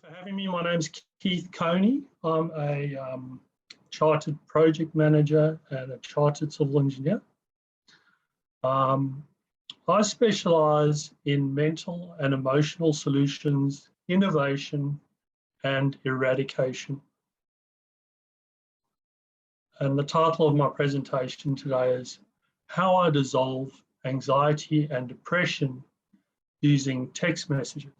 you for having me. My name's Keith Coney. I'm a chartered project manager and a chartered civil engineer. I specialise in mental and emotional solutions, innovation and eradication. And the title of my presentation today is How I Dissolve Anxiety and Depression Using Text Messages.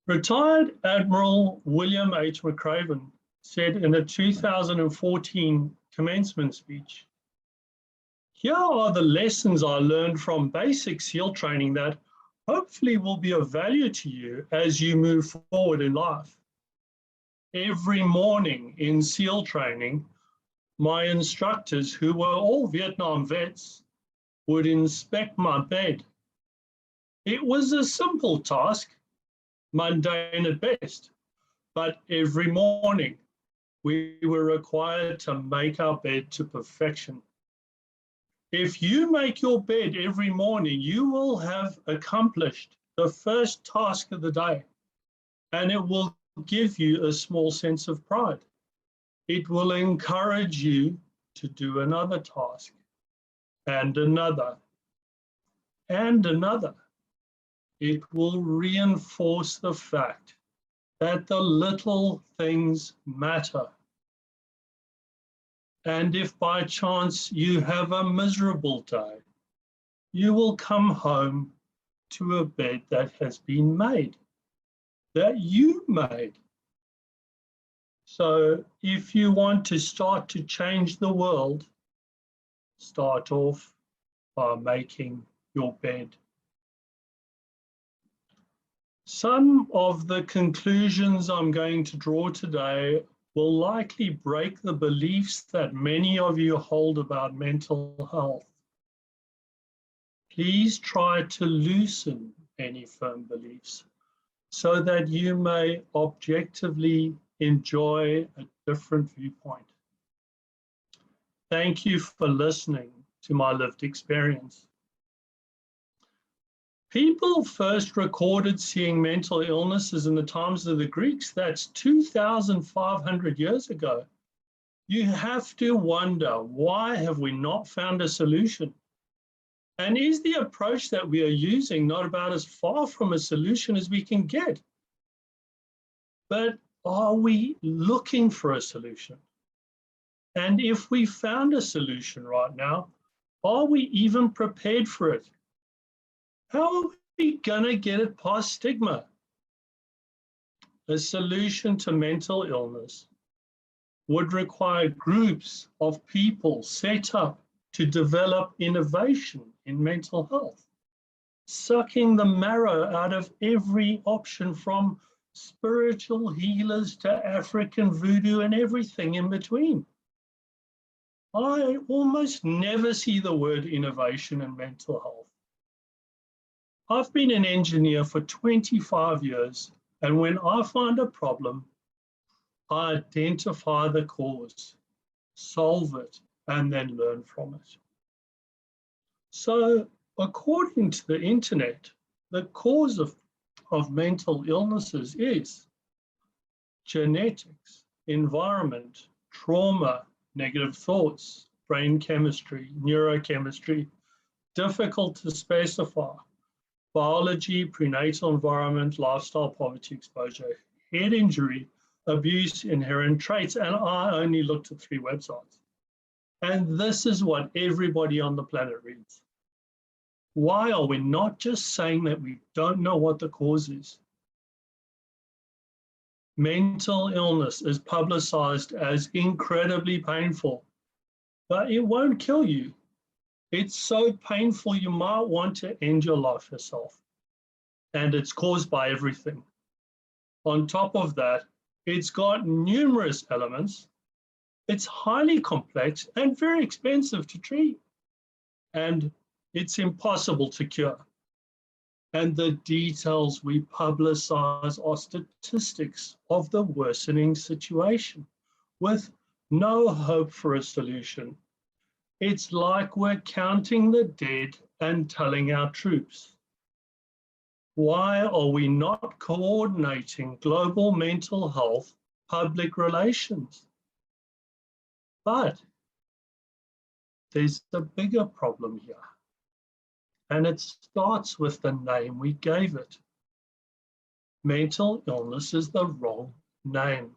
Retired Admiral William H. McRaven said in a 2014 commencement speech, "Here are the lessons I learned from basic SEAL training that hopefully will be of value to you as you move forward in life. Every morning in SEAL training, my instructors, who were all Vietnam vets, would inspect my bed. It was a simple task, mundane at best, but every morning we were required to make our bed to perfection. If you make your bed every morning, you will have accomplished the first task of the day, and it will give you a small sense of pride. It will encourage you to do another task, and another, and another. It will reinforce the fact that the little things matter. And if by chance you have a miserable day, you will come home to a bed that has been made, that you made. So if you want to start to change the world, start off by making your bed." Some of the conclusions I'm going to draw today will likely break the beliefs that many of you hold about mental health. Please try to loosen any firm beliefs so that you may objectively enjoy a different viewpoint. Thank you for listening to my lived experience. People first recorded seeing mental illnesses in the times of the Greeks. That's 2,500 years ago. You have to wonder, why have we not found a solution? And is the approach that we are using not about as far from a solution as we can get? But are we looking for a solution? And if we found a solution right now, are we even prepared for it? How are we going to get it past stigma? A solution to mental illness would require groups of people set up to develop innovation in mental health, sucking the marrow out of every option from spiritual healers to African voodoo and everything in between. I almost never see the word innovation in mental health. I've been an engineer for 25 years, and when I find a problem, I identify the cause, solve it, and then learn from it. So, according to the internet, the cause of mental illnesses is genetics, environment, trauma, negative thoughts, brain chemistry, neurochemistry, difficult to specify, biology, prenatal environment, lifestyle, poverty, exposure, head injury, abuse, inherent traits, and I only looked at 3 websites. And this is what everybody on the planet reads. Why are we not just saying that we don't know what the cause is? Mental illness is publicized as incredibly painful, but it won't kill you. It's so painful you might want to end your life yourself. And it's caused by everything. On top of that, it's got numerous elements. It's highly complex and very expensive to treat. And it's impossible to cure. And the details we publicize are statistics of the worsening situation with no hope for a solution. It's like we're counting the dead and telling our troops, Why are we not coordinating global mental health public relations? But there's a bigger problem here, and it starts with the name we gave it. Mental illness is the wrong name.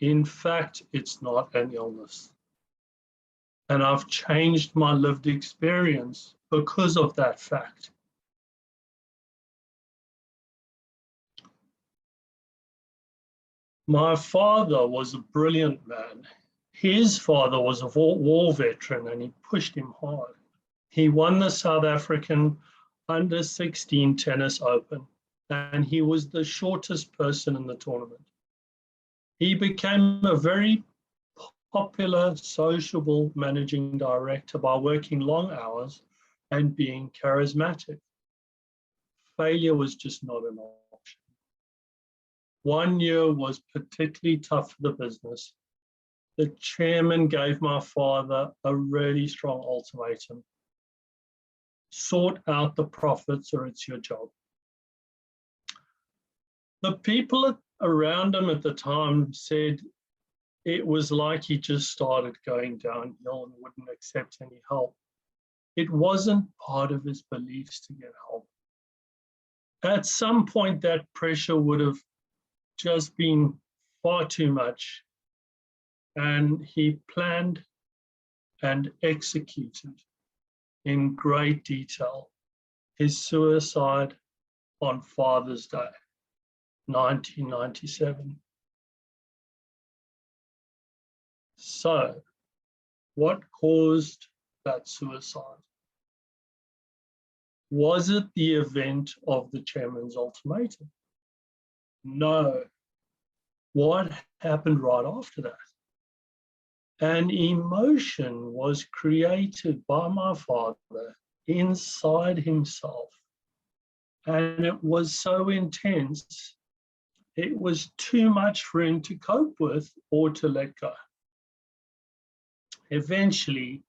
In fact, it's not an illness. And I've changed my lived experience because of that fact. My father was a brilliant man. His father was a war veteran and he pushed him hard. He won the South African under-16 tennis open and he was the shortest person in the tournament. He became a very popular, sociable managing director by working long hours and being charismatic. Failure was just not an option. 1 year was particularly tough for the business. The chairman gave my father a really strong ultimatum. Sort out the profits or it's your job. The people around him at the time said it was like he just started going downhill and wouldn't accept any help. It wasn't part of his beliefs to get help. At some point, that pressure would have just been far too much. And he planned and executed in great detail his suicide on Father's Day, 1997. So, what caused that suicide? Was it the event of the chairman's ultimatum? No. What happened right after that? An emotion was created by my father inside himself. And it was so intense, it was too much for him to cope with or to let go. Essentially,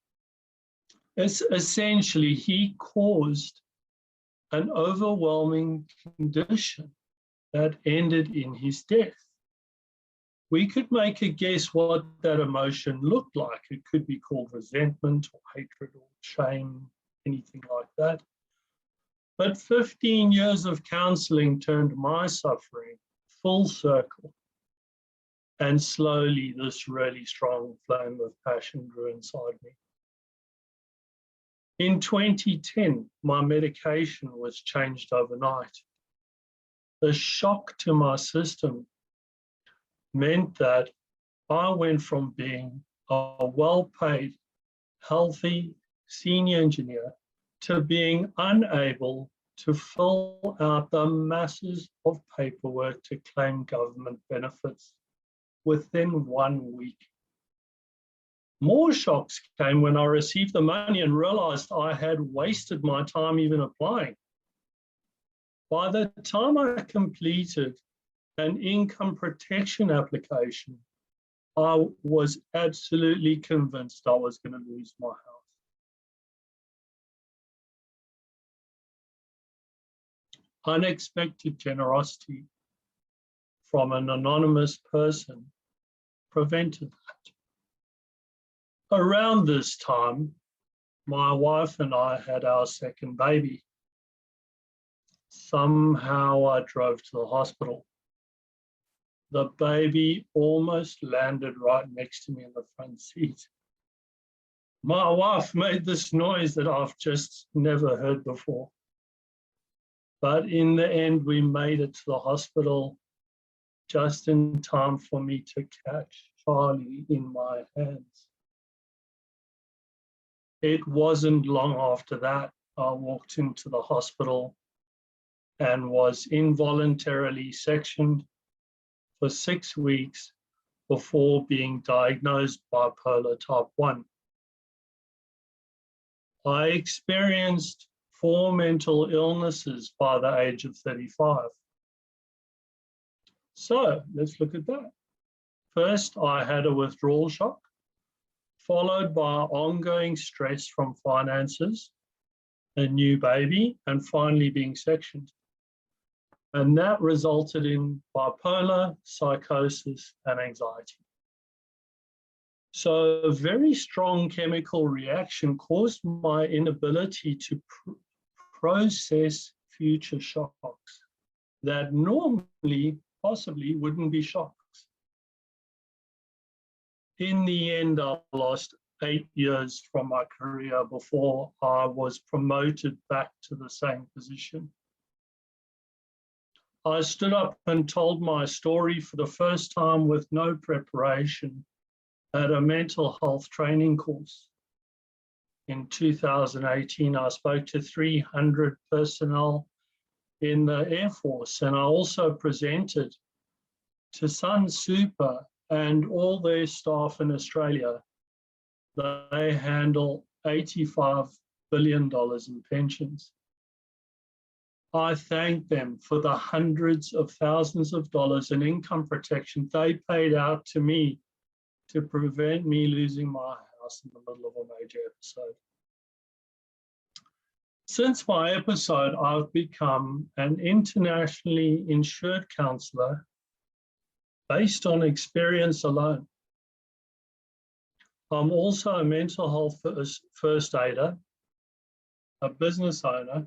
he caused an overwhelming condition that ended in his death. We could make a guess what that emotion looked like. It could be called resentment or hatred or shame, anything like that. But 15 years of counseling turned my suffering full circle. And slowly this really strong flame of passion grew inside me. In 2010, my medication was changed overnight. The shock to my system meant that I went from being a well-paid, healthy senior engineer to being unable to fill out the masses of paperwork to claim government benefits within 1 week. More shocks came when I received the money and realized I had wasted my time even applying. By the time I completed an income protection application, I was absolutely convinced I was going to lose my house. Unexpected generosity from an anonymous person prevented that. Around this time, my wife and I had our second baby. Somehow I drove to the hospital. The baby almost landed right next to me in the front seat. My wife made this noise that I've just never heard before. But in the end, we made it to the hospital just in time for me to catch Charlie in my hands. It wasn't long after that I walked into the hospital and was involuntarily sectioned for 6 weeks before being diagnosed bipolar type 1. I experienced 4 mental illnesses by the age of 35. So let's look at that. First, I had a withdrawal shock, followed by ongoing stress from finances, a new baby, and finally being sectioned. And that resulted in bipolar, psychosis, and anxiety. So a very strong chemical reaction caused my inability to process future shocks that normally, possibly, wouldn't be shocks. In the end, I lost 8 years from my career before I was promoted back to the same position. I stood up and told my story for the first time with no preparation at a mental health training course. In 2018, I spoke to 300 personnel in the Air Force, and I also presented to Sun Super and all their staff in Australia. They handle $85 billion in pensions. I thank them for the hundreds of thousands of dollars in income protection they paid out to me to prevent me losing my house in the middle of a major episode. Since my episode, I've become an internationally insured counselor based on experience alone. I'm also a mental health first aider, a business owner,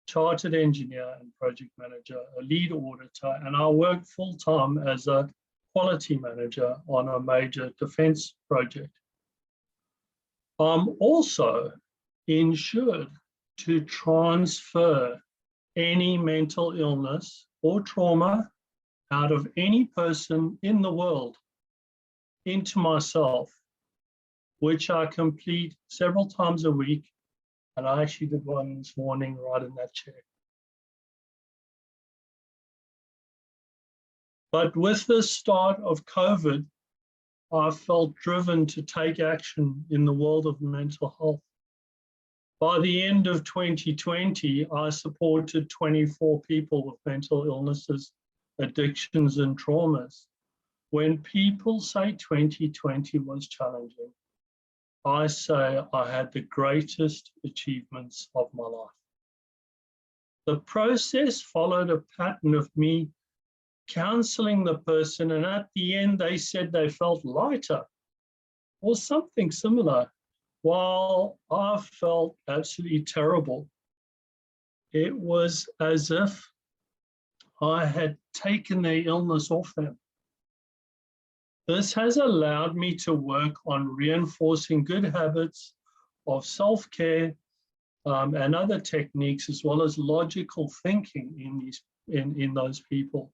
chartered engineer and project manager, a lead auditor, and I work full-time as a quality manager on a major defense project. I'm also insured to transfer any mental illness or trauma out of any person in the world into myself, which I complete several times a week. And I actually did one this morning right in that chair. But with the start of COVID, I felt driven to take action in the world of mental health. By the end of 2020, I supported 24 people with mental illnesses, addictions, and traumas. When people say 2020 was challenging, I say I had the greatest achievements of my life. The process followed a pattern of me counseling the person, and at the end they said they felt lighter or something similar, while I felt absolutely terrible. It was as if I had taken their illness off them. This has allowed me to work on reinforcing good habits of self-care and other techniques, as well as logical thinking in those people,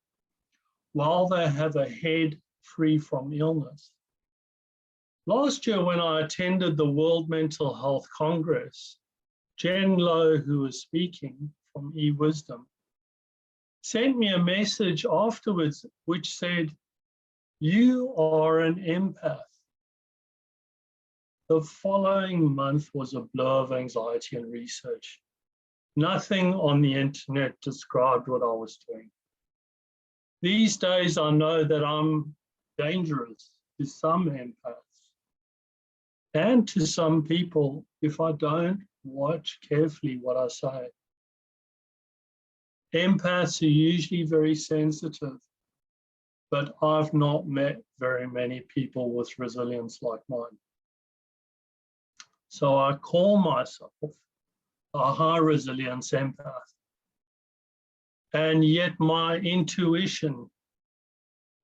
while they have a head free from illness. Last year, when I attended the World Mental Health Congress, Jen Lowe, who was speaking from eWisdom, sent me a message afterwards which said, "You are an empath." The following month was a blur of anxiety and research. Nothing on the internet described what I was doing. These days, I know that I'm dangerous to some empaths and to some people if I don't watch carefully what I say. Empaths are usually very sensitive, but I've not met very many people with resilience like mine. So I call myself a high resilience empath. And yet my intuition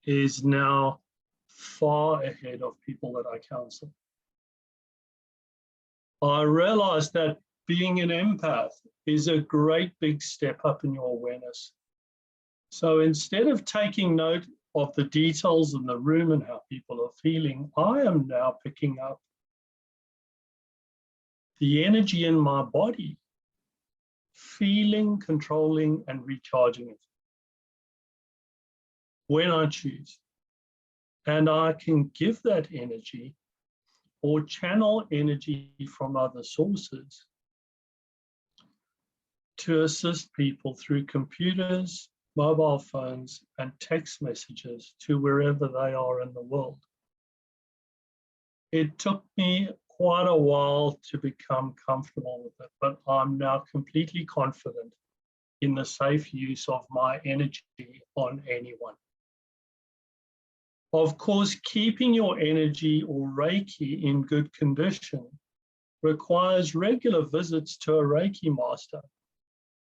is now far ahead of people that I counsel. I realized that being an empath is a great big step up in your awareness. So instead of taking note of the details in the room and how people are feeling, I am now picking up the energy in my body, feeling, controlling, and recharging it when I choose. And I can give that energy or channel energy from other sources to assist people through computers, mobile phones, and text messages to wherever they are in the world. It took me quite a while to become comfortable with it, but I'm now completely confident in the safe use of my energy on anyone. Of course, keeping your energy or Reiki in good condition requires regular visits to a Reiki master,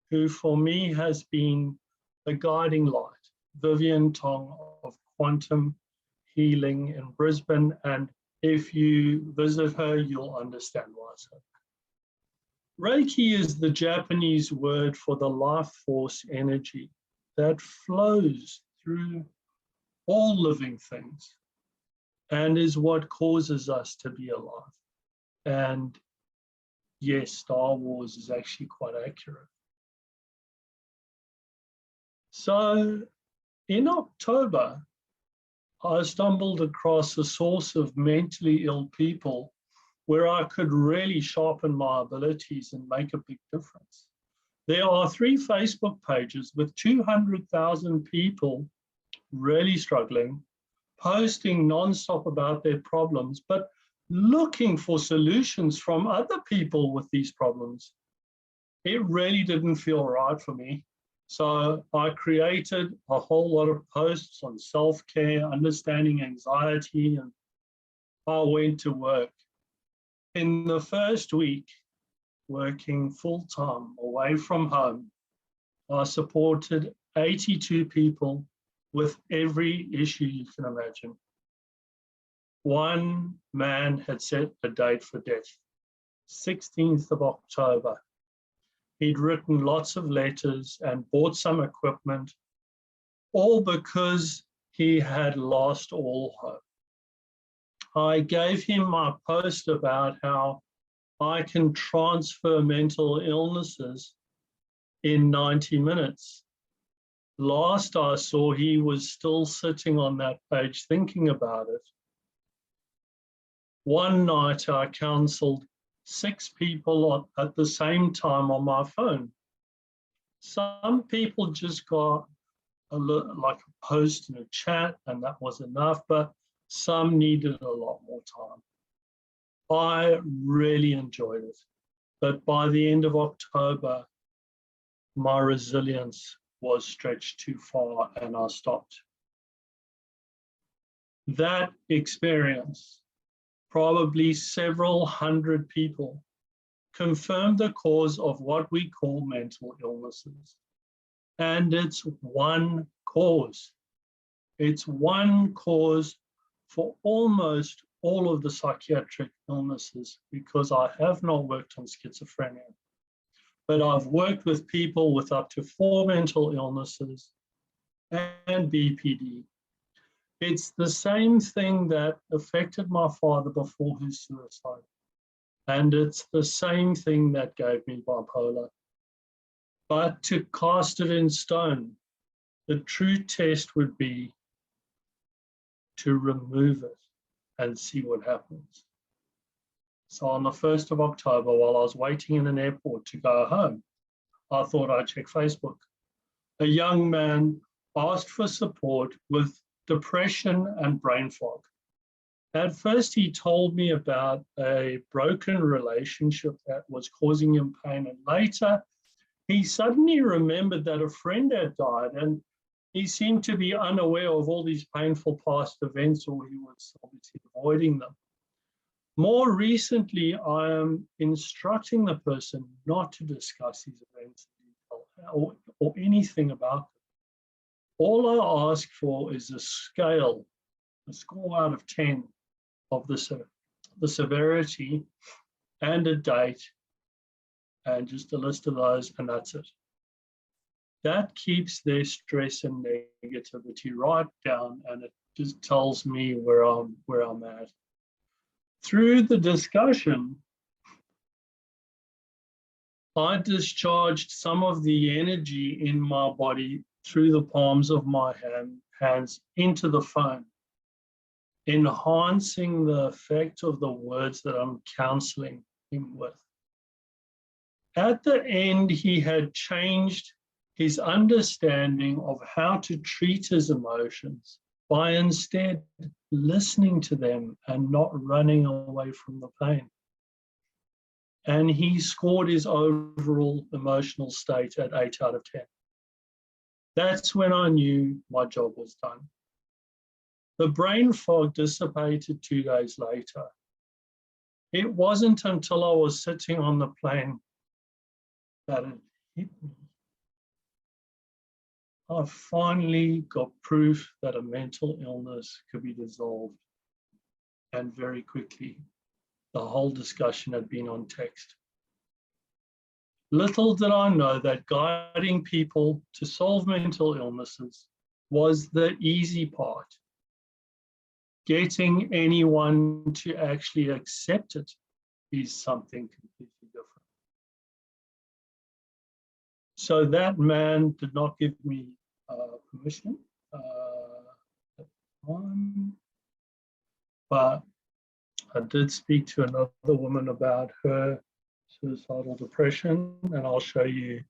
who for me has been the guiding light, Vivian Tong of Quantum Healing in Brisbane. And if you visit her, you'll understand why. So, Reiki is the Japanese word for the life force energy that flows through all living things and is what causes us to be alive. And yes, Star Wars is actually quite accurate. So in October, I stumbled across a source of mentally ill people where I could really sharpen my abilities and make a big difference. There are 3 Facebook pages with 200,000 people really struggling, posting nonstop about their problems, but looking for solutions from other people with these problems. It really didn't feel right for me. So I created a whole lot of posts on self-care, understanding anxiety, and I went to work. In the first week, working full-time away from home, I supported 82 people with every issue you can imagine. One man had set a date for death, 16th of October. He'd written lots of letters and bought some equipment, all because he had lost all hope. I gave him my post about how I can transfer mental illnesses in 90 minutes. Last I saw, he was still sitting on that page thinking about it. One night I counseled 6 people at the same time on my phone. Some people just got like a post in a chat and that was enough, but some needed a lot more time. I really enjoyed it, but by the end of October, my resilience was stretched too far and I stopped. That experience, probably several hundred people, confirmed the cause of what we call mental illnesses. And it's one cause. It's one cause for almost all of the psychiatric illnesses, because I have not worked on schizophrenia. But I've worked with people with up to 4 mental illnesses and BPD. It's the same thing that affected my father before his suicide. And it's the same thing that gave me bipolar. But to cast it in stone, the true test would be to remove it and see what happens. So on the 1st of October, while I was waiting in an airport to go home, I thought I'd check Facebook. A young man asked for support with depression and brain fog. At first, he told me about a broken relationship that was causing him pain. And later, he suddenly remembered that a friend had died, and he seemed to be unaware of all these painful past events, or he was obviously avoiding them. More recently, I am instructing the person not to discuss these events or anything about them. All I ask for is a scale, a score out of 10 of the severity and a date and just a list of those, and that's it. That keeps their stress and negativity right down, and it just tells me where I'm at. Through the discussion, I discharged some of the energy in my body through the palms of my hands into the phone, enhancing the effect of the words that I'm counseling him with. At the end, he had changed his understanding of how to treat his emotions by instead listening to them and not running away from the pain. and he scored his overall emotional state at 8 out of 10. That's when I knew my job was done. The brain fog dissipated 2 days later. It wasn't until I was sitting on the plane that it hit me. I finally got proof that a mental illness could be dissolved, and very quickly. The whole discussion had been on text. Little did I know that guiding people to solve mental illnesses was the easy part. Getting anyone to actually accept it is something completely different. So that man did not give me permission at the time, but I did speak to another woman about her suicidal depression, and I'll show you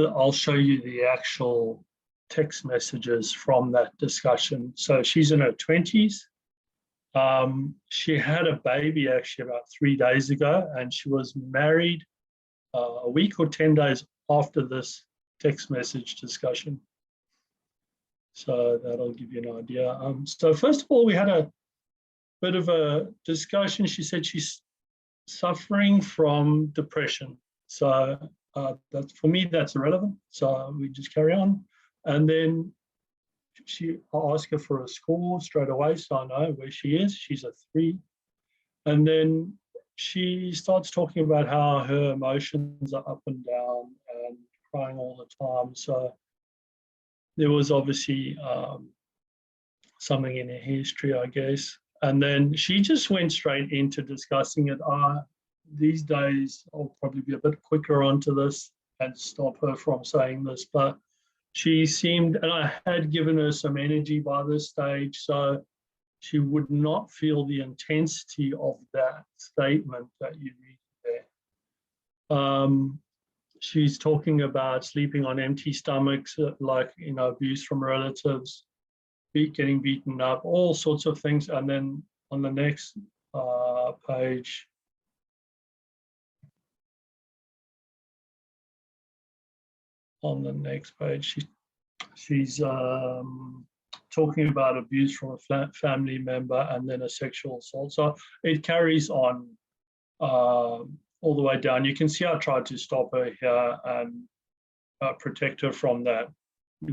the actual text messages from that discussion. So she's in her 20s. She had a baby actually about 3 days ago, and she was married a week or 10 days after this text message discussion. So that'll give you an idea. So first of all, we had a bit of a discussion. She said she's suffering from depression. So that's, for me, that's irrelevant. So we just carry on. And then I asked her for a score straight away, so I know where she is. She's a 3. And then she starts talking about how her emotions are up and down and crying all the time. So there was obviously something in her history, I guess. And then she just went straight into discussing it. These days, I'll probably be a bit quicker onto this and stop her from saying this, but she seemed, and I had given her some energy by this stage, so she would not feel the intensity of that statement that you read there. She's talking about sleeping on empty stomachs, like, abuse from relatives, getting beaten up, all sorts of things. And then on the next page, she's talking about abuse from a family member and then a sexual assault. So it carries on all the way down. You can see I tried to stop her here and protect her from that,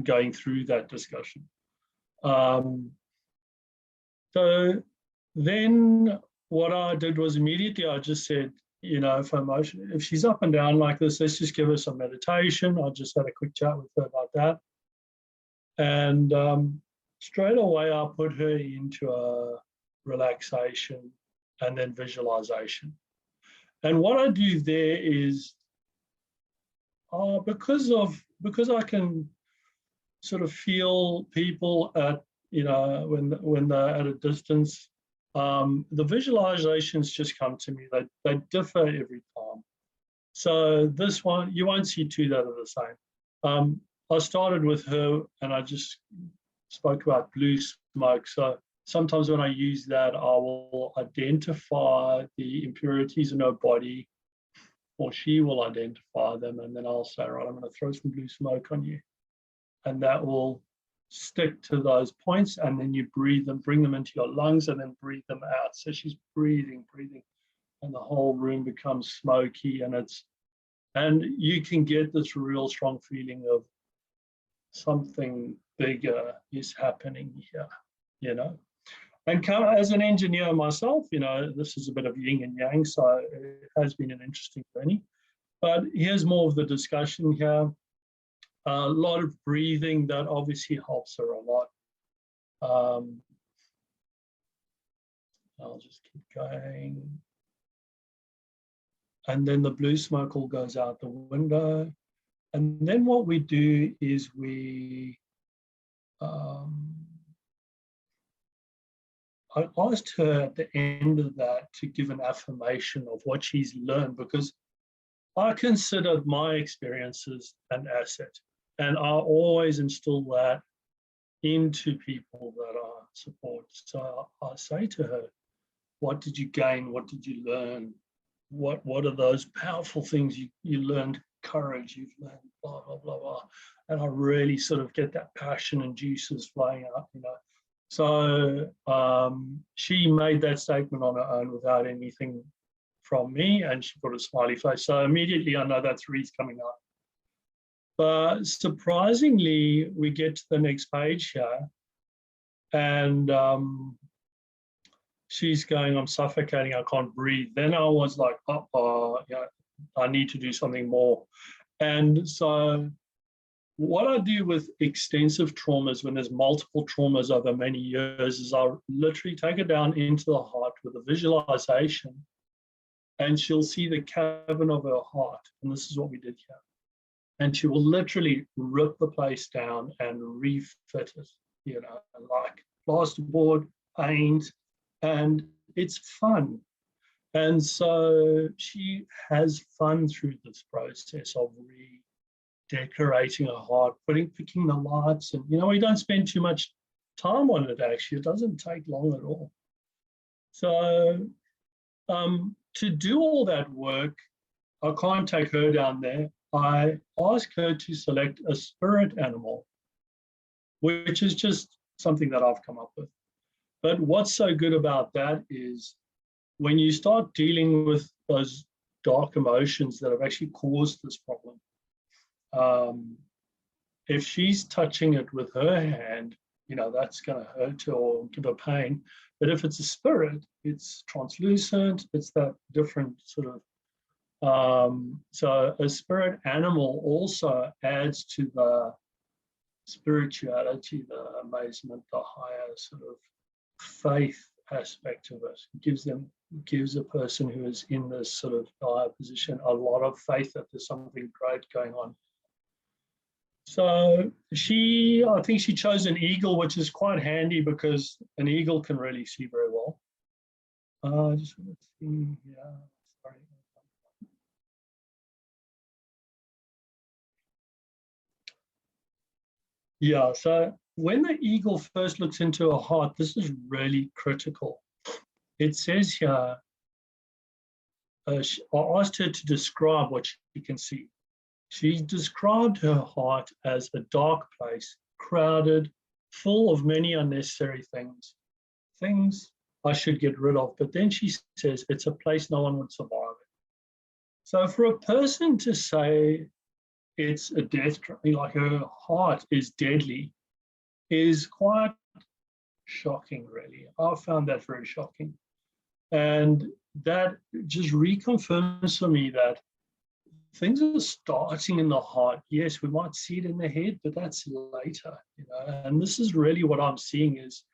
going through that discussion. So then what I did was immediately I just said, if she's up and down like this, let's just give her some meditation. I just had a quick chat with her about that. And straight away, I put her into a relaxation and then visualization. And what I do there is, because I can sort of feel people at, when they're at a distance, the visualizations just come to me. They differ every time. So this one, you won't see 2 that are the same. I started with her and I just spoke about blue smoke. So sometimes when I use that, I will identify the impurities in her body, or she will identify them, and then I'll say, right, I'm going to throw some blue smoke on you. And that will stick to those points, and then you breathe them, bring them into your lungs, and then breathe them out. So she's breathing, and the whole room becomes smoky, and you can get this real strong feeling of something bigger is happening here, And as an engineer myself, this is a bit of yin and yang, so it has been an interesting journey. But here's more of the discussion here. A lot of breathing that obviously helps her a lot. I'll just keep going. And then the blue smoke all goes out the window. And then what we do is I asked her at the end of that to give an affirmation of what she's learned, because I consider my experiences an asset. And I always instill that into people that I support. So I say to her, what did you gain? What did you learn? What are those powerful things you learned? Courage, you've learned blah, blah, blah, blah. And I really sort of get that passion and juices flowing out, you know. So she made that statement on her own without anything from me, and she put a smiley face. So immediately I know that's Reese coming up. But surprisingly, we get to the next page here, and she's going, I'm suffocating, I can't breathe. Then I was like, yeah, I need to do something more. And so what I do with extensive traumas, when there's multiple traumas over many years, is I literally take her down into the heart with a visualization, and she'll see the cavern of her heart. And this is what we did here. And she will literally rip the place down and refit it, you know, like plasterboard, paint, and it's fun. And so she has fun through this process of redecorating her heart, picking the lights, and you know, we don't spend too much time on it actually. It doesn't take long at all. So to do all that work, I can't take her down there. I ask her to select a spirit animal, which is just something that I've come up with. But what's so good about that is when you start dealing with those dark emotions that have actually caused this problem, if she's touching it with her hand, you know, that's going to hurt her or give her pain. But if it's a spirit, it's translucent, it's that different sort of, so a spirit animal also adds to the spirituality, the amazement, the higher sort of faith aspect of it. It gives a person who is in this sort of dire position a lot of faith that there's something great going on. So I think she chose an eagle, which is quite handy because an eagle can really see very well. I just want to see, yeah, sorry. Yeah, so when the eagle first looks into a heart, this is really critical. It says here, I asked her to describe what she can see. She described her heart as a dark place, crowded, full of many unnecessary things I should get rid of. But then she says it's a place no one would survive. So for a person to say it's a death, like her heart is deadly, is quite shocking, really. I found that very shocking. And that just reconfirms for me that things are starting in the heart. Yes, we might see it in the head, but that's later, you know. And this is really what I'm seeing is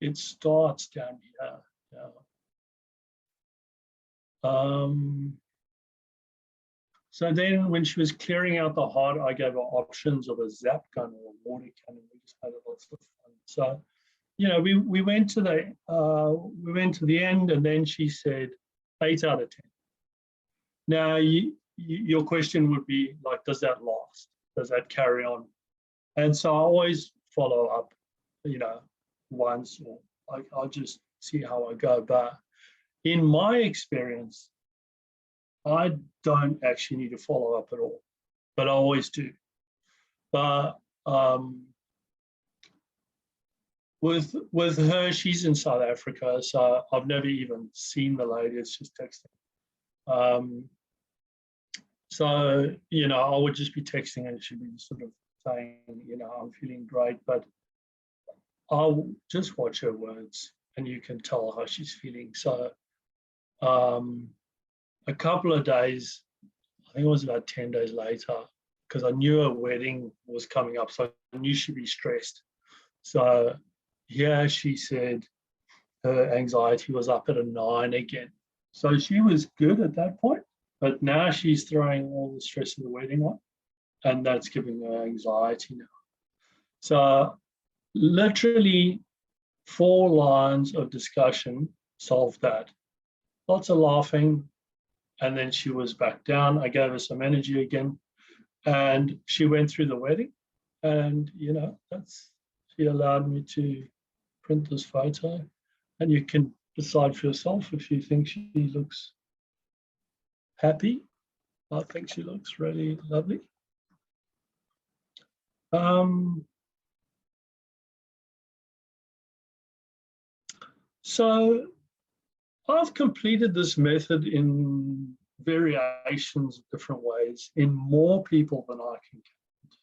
it starts down here. Yeah. So then when she was clearing out the heart, I gave her options of a zap gun or a water cannon. We just had lots of fun. So, you know, we went to the end, and then she said 8 out of 10. Now, your question would be like, does that last? Does that carry on? And so I always follow up, you know, once, or I'll just see how I go. But in my experience, I don't actually need to follow up at all, but I always do. But with her, she's in South Africa, so I've never even seen the lady. It's just texting. So, you know, I would just be texting and she'd be sort of saying, you know, I'm feeling great, but I'll just watch her words and you can tell how she's feeling. So a couple of days, I think it was about 10 days later, because I knew her wedding was coming up, so I knew she'd be stressed. So yeah, she said her anxiety was up at a 9 again. So she was good at that point, but now she's throwing all the stress of the wedding on, and that's giving her anxiety now. So literally 4 lines of discussion solved that. Lots of laughing, and then she was back down. I gave her some energy again, and she went through the wedding. And you know, she allowed me to print this photo, and you can decide for yourself if you think she looks happy. I think she looks really lovely. So I've completed this method in variations of different ways in more people than I can count,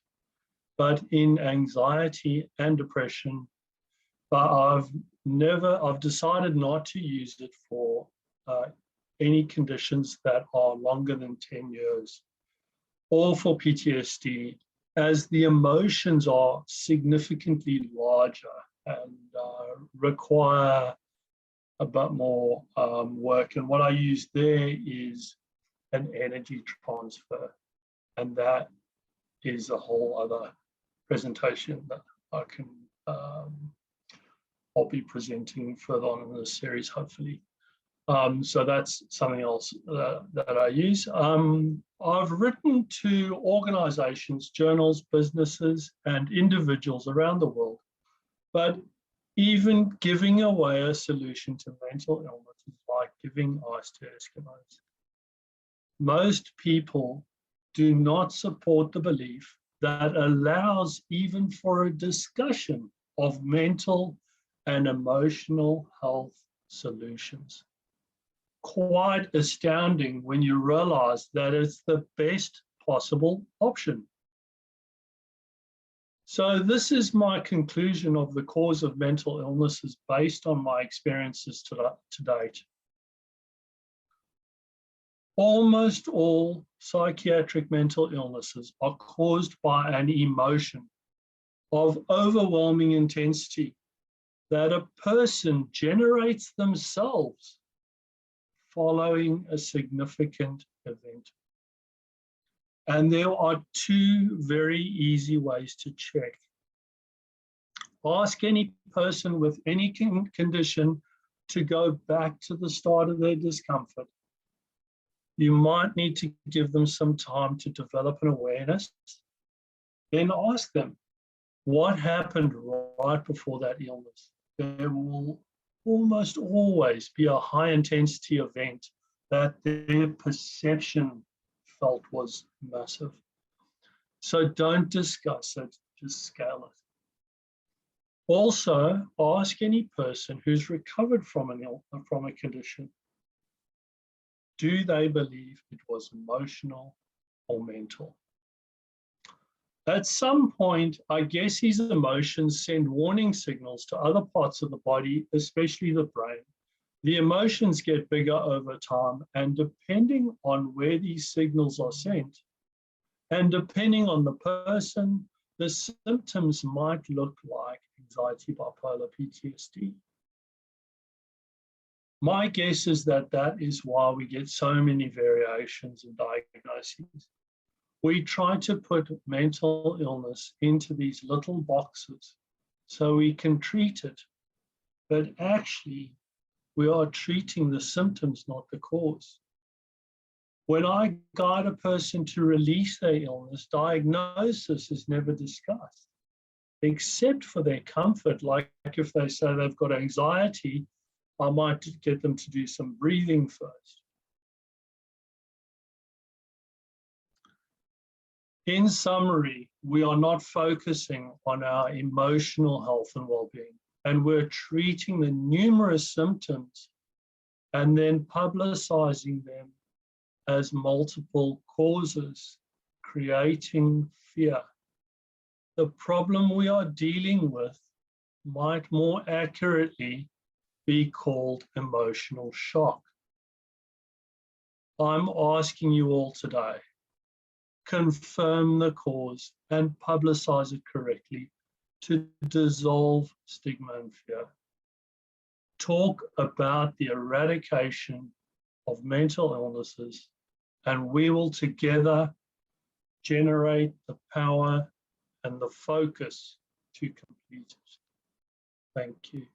but in anxiety and depression. But I've decided not to use it for any conditions that are longer than 10 years or for PTSD, as the emotions are significantly larger and require a bit more work. And what I use there is an energy transfer. And that is a whole other presentation that I can, I'll be presenting further on in this series, hopefully. So that's something else that I use. I've written to organizations, journals, businesses, and individuals around the world, but even giving away a solution to mental illness is like giving ice to Eskimos. Most people do not support the belief that allows even for a discussion of mental and emotional health solutions. Quite astounding when you realize that it's the best possible option. So this is my conclusion of the cause of mental illnesses based on my experiences to date. Almost all psychiatric mental illnesses are caused by an emotion of overwhelming intensity that a person generates themselves following a significant event. And there are two very easy ways to check. Ask any person with any condition to go back to the start of their discomfort. You might need to give them some time to develop an awareness. Then ask them, what happened right before that illness? There will almost always be a high intensity event that their perception felt was massive. So don't discuss it, just scale it. Also, ask any person who's recovered from a condition, do they believe it was emotional or mental? At some point, I guess his emotions send warning signals to other parts of the body, especially the brain. The emotions get bigger over time, and depending on where these signals are sent, and depending on the person, the symptoms might look like anxiety, bipolar, PTSD. My guess is that that is why we get so many variations in diagnoses. We try to put mental illness into these little boxes so we can treat it, but actually we are treating the symptoms, not the cause. When I guide a person to release their illness, diagnosis is never discussed, except for their comfort. Like if they say they've got anxiety, I might get them to do some breathing first. In summary, we are not focusing on our emotional health and well-being, and we're treating the numerous symptoms and then publicizing them as multiple causes, creating fear. The problem we are dealing with might more accurately be called emotional shock. I'm asking you all today, confirm the cause and publicize it correctly to dissolve stigma and fear. Talk about the eradication of mental illnesses, and we will together generate the power and the focus to complete it. Thank you.